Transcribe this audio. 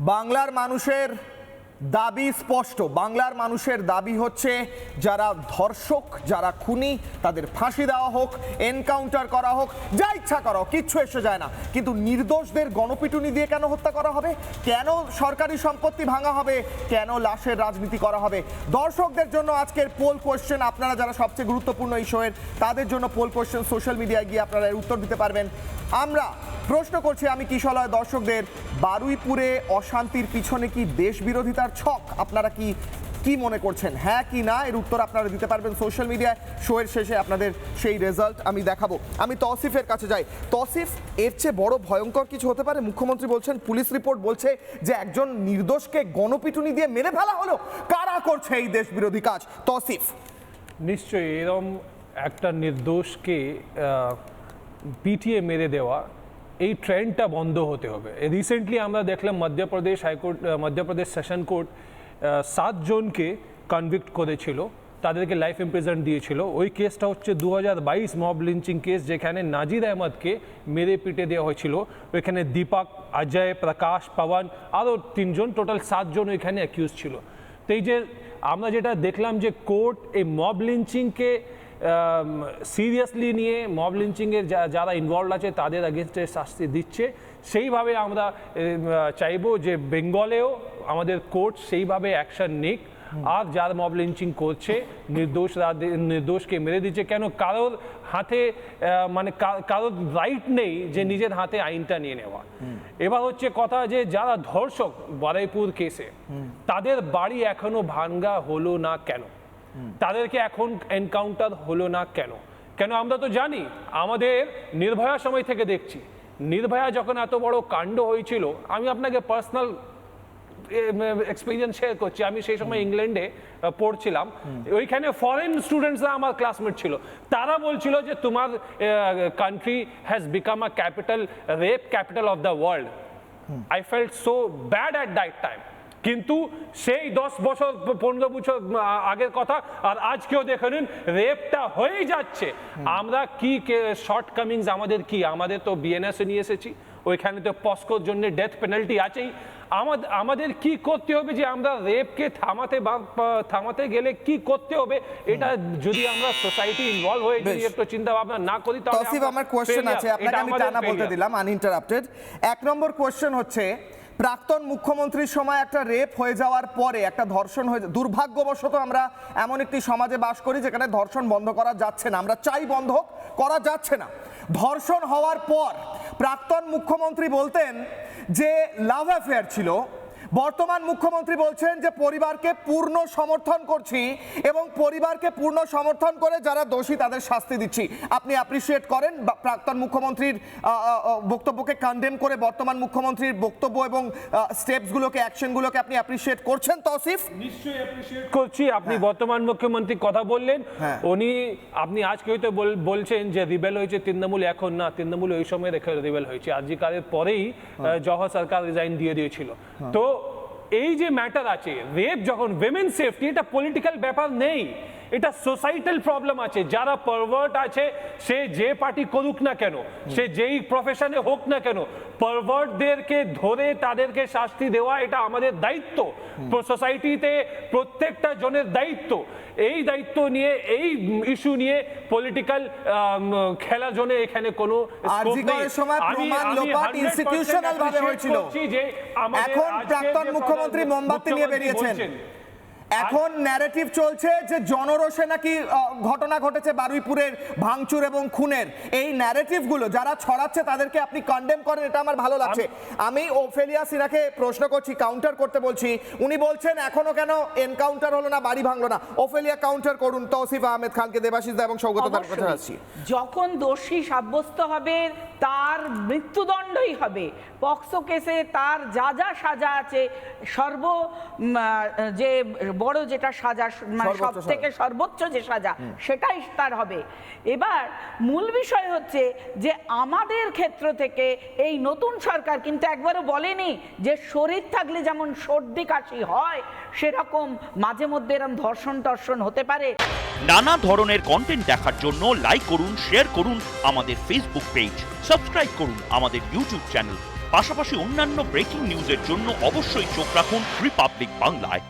বাংলার মানুষের দাবি স্পষ্ট। বাংলার মানুষের দাবি হচ্ছে যারা ধর্ষক, যারা খুনি, তাদের ফাঁসি দেওয়া হোক, এনকাউন্টার করা হোক, যা ইচ্ছা করা হোক, কিচ্ছু এসে যায় না। কিন্তু নির্দোষদের গণপিটুনি দিয়ে কেন হত্যা করা হবে? কেন সরকারি সম্পত্তি ভাঙা হবে? কেন লাশের রাজনীতি করা হবে? দর্শকদের জন্য আজকের পোল কোয়েশ্চেন, আপনারা যারা সবচেয়ে গুরুত্বপূর্ণ এই শোয়ের, তাদের জন্য পোল কোয়েশ্চেন। সোশ্যাল মিডিয়ায় গিয়ে আপনারা এর উত্তর দিতে পারবেন। আমরা প্রশ্ন করছি আমি কিশলয় দর্শকদের, বারুইপুরে অশান্তির পিছনে কি দেশ বিরোধিতার ছক? আপনারা কি মনে করছেন, হ্যাঁ কি না? এর উত্তর আপনারা দিতে পারবেন সোশ্যাল মিডিয়ায়। শোয়ের শেষে আপনাদের সেই রেজাল্ট আমি দেখাবো। আমি তৌসিফের কাছে যাই। তৌসিফ, এর চেয়ে বড় ভয়ঙ্কর কিছু হতে পারে? মুখ্যমন্ত্রী বলছেন, পুলিশ রিপোর্ট বলছে যে একজন নির্দোষকে গণপিটুনি দিয়ে মেরে ফেলা হলো। কারা করছে এই দেশ বিরোধী কাজ? তৌসিফ। নিশ্চয়ই এরকম একটা নির্দোষকে পিটিয়ে মেরে দেওয়া, এই ট্রেন্ডটা বন্ধ হতে হবে। রিসেন্টলি আমরা দেখলাম মধ্যপ্রদেশ সেশন কোর্ট 7 জনকে কনভিক্ট করেছিল, তাদেরকে লাইফ ইমপ্রিজন দিয়েছিল। ওই কেসটা হচ্ছে 2022 মব লিঞ্চিং কেস, যেখানে নাজির আহমদকে মেরে পিটে দেওয়া হয়েছিল। ওইখানে দীপক, অজয়, প্রকাশ, পবন আরও 3 জন, টোটাল 7 জন ওইখানে অ্যাকিউজ ছিল। তো এই যে আমরা যেটা দেখলাম যে কোর্ট এই মব লিঞ্চিংকে সিরিয়াসলি নিয়ে মব লিঞ্চিংয়ের যারা ইনভলভ আছে তাদের এগেনস্টে শাস্তি দিচ্ছে, সেইভাবে আমরা চাইবো যে বেঙ্গলেও আমাদের কোর্ট সেইভাবে অ্যাকশন নিক। আর যারা মব লিঞ্চিং করছে, নির্দোষকে মেরে দিচ্ছে, কেন কারোর হাতে মানে কারোর রাইট নেই যে নিজের হাতে আইনটা নিয়ে নেওয়া। এবার হচ্ছে কথা যে যারা ধর্ষক বারুইপুর কেসে, তাদের বাড়ি এখনো ভাঙ্গা হলো না কেন? তাদেরকে এখন এনকাউন্টার হলো না কেন? কেন আমরা তো জানি, আমাদের নির্ভয়া সময় থেকে দেখছি, নির্ভয়া যখন এত বড় কাণ্ড হয়েছিল, আমি আপনাকে পার্সোনাল এক্সপিরিয়েন্স শেয়ার করছি। আমি সেই সময় ইংল্যান্ডে পড়ছিলাম, ওইখানে ফরেন স্টুডেন্টসরা আমার ক্লাসমেট ছিল। তারা বলছিল যে তোমার country has become a capital, rape capital of the world. I felt so bad at that time. কিন্তু সেই 10 বছর 15 বছর আগের কথা, আর আজকেও দেখে নিন রেপটা হয়েই যাচ্ছে। আমরা কি শর্টকামিংস আমাদের কি? আমাদের তো বিএনএসে নিয়ে এসেছি, ওইখানে তো পস্কোর জন্য ডেথ পেনাল্টি আছেই। আমাদের কি করতে হবে যে আমরা রেপকে থামাতে গেলে কি করতে হবে, এটা যদি আমরা সোসাইটি ইনভলভ হয়ে যদি একটু চিন্তা ভাবনা না করি, তাহলে আমার কোশ্চেন আছে, আপনাকে আমি টানা বলতে দিলাম আনইন্টারাপ্টেড। 1 নম্বর কোশ্চেন হচ্ছে, প্রাক্তন মুখ্যমন্ত্রীর সময় একটা রেপ হয়ে যাওয়ার পরে একটা ধর্ষণ হয়ে, দুর্ভাগ্যবশত আমরা এমন একটি সমাজে বাস করি যেখানে ধর্ষণ বন্ধ করা যাচ্ছে না। আমরা চাই বন্ধ করা যাচ্ছে না। ধর্ষণ হওয়ার পর প্রাক্তন মুখ্যমন্ত্রী বলতেন যে লাভ অ্যাফেয়ার ছিল। বর্তমান মুখ্যমন্ত্রী বলছেন যে পরিবারকে পূর্ণ সমর্থন করছি এবং পরিবারকে পূর্ণ সমর্থন করে যারা দোষী তাদের শাস্তি দিচ্ছি। আপনি অ্যাপ্রিসিয়েট করেন প্রাক্তন মুখ্যমন্ত্রীর বক্তব্যকে, কনডেম করে বর্তমান মুখ্যমন্ত্রীর বক্তব্য এবং স্টেপসগুলোকে, অ্যাকশনগুলোকে আপনি অ্যাপ্রিসিয়েট করছেন? তৌসিফ, নিশ্চয়ই অ্যাপ্রিসিয়েট করছি। আপনি বর্তমান মুখ্যমন্ত্রী কথা বললেন, আপনি আজকে হয়তো বলছেন যে রিবেল হয়েছে তৃণমূল, এখন না, তৃণমূল ওই সময় রিবেল হয়েছে। আরজিকারের পরেই জওহর সরকার রিজাইন দিয়ে দিয়েছিল। তো এই যে ম্যাটার আছে, রেপ যখন উইমেন সেফটি, এটা পলিটিক্যাল ব্যাপার নেই, এটা সোসাইটাল প্রবলেম আছে। যারা পারভার্ট আছে, সে যে পার্টি করুক না কেন, সে যেই প্রফেশনে হোক না কেন, পারভার্টদেরকে ধরে তাদেরকে শাস্তি দেওয়া এটা আমাদের দায়িত্ব, সোসাইটিতে প্রত্যেকটা জনের দায়িত্ব। এই দায়িত্ব নিয়ে, এই ইস্যু নিয়ে পলিটিক্যাল খেলার জন্য এখানে কোনো এখন প্রাক্তন মুখ্যমন্ত্রী মোমবাতি নিয়ে বেরিয়েছেন। এখন ন্যারেটিভ চলছে যে জনরোষে নাকি ঘটনা ঘটেছে বারুইপুরের ভাঙচুর এবং খুনের। এই ন্যারেটিভগুলো যারা ছড়াচ্ছে তাদেরকে আপনি কন্ডেম করেন, এটা আমার ভালো লাগছে। আমি ওফেলিয়া সিনহাকে প্রশ্ন করছি, কাউন্টার করতে বলছি। উনি বলছেন এখনো কেন এনকাউন্টার হলো না, বাড়ি ভাঙলো না। ওফেলিয়া কাউন্টার করুন। তৌসিফ আহমেদ খানকে, দেবাশিস দা এবং সৌগত দার কাছে আসছি। যখন দোষী সাব্যস্ত হবে তার মৃত্যুদণ্ডই হবে। পক্সো কেসে তার যা যা সাজা আছে, যে বড় যেটা সাজা, মানে সব থেকে সর্বোচ্চ যে সাজা, সেটাই তার হবে। এবার মূল বিষয় হচ্ছে যে আমাদের ক্ষেত্র থেকে এই নতুন সরকার কিন্তু একবারও বলেনি যে শরীর থাকলে যেমন সর্দি কাশি হয় সেরকম মাঝে মধ্যে এরকম ধর্ষণ হতে পারে। নানা ধরনের কন্টেন্ট দেখার জন্য লাইক করুন, শেয়ার করুন আমাদের ফেসবুক পেজ, সাবস্ক্রাইব করুন আমাদের ইউটিউব চ্যানেল। পাশাপাশি অন্যান্য ব্রেকিং নিউজের জন্য অবশ্যই চোখ রাখুন রিপাবলিক বাংলায়।